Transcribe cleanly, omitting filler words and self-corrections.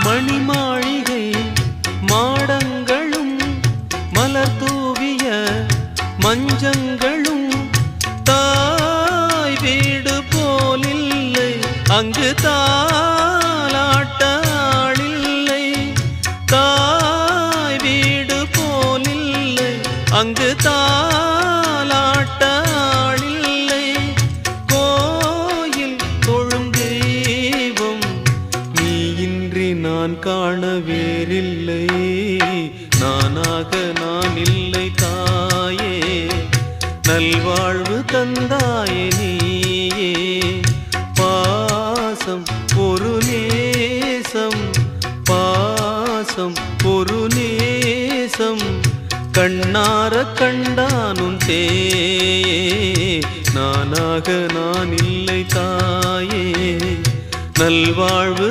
மணிமாளிகை மாடங்களும் மலர் தூவிய மஞ்சங்களும் தாய் வீடு போலில்லை அங்கு தாலாட்டாளில்லை தாய் வீடு போலில்லை அங்கு தாலாட்டாளில்லை கோயில் தொழும் தெய்வம் நீ இன்றி நான் காண வேறில்லை நானாக நான் இல்லை தாயே நல்வாழ்வு தந்தாயே நீயே பாசம் ஒரு நேசம் பாசம் ஒரு நேசம் கண்ணார கண்டானும் நானாக நான் இல்லை தாயே நல்வாழ்வு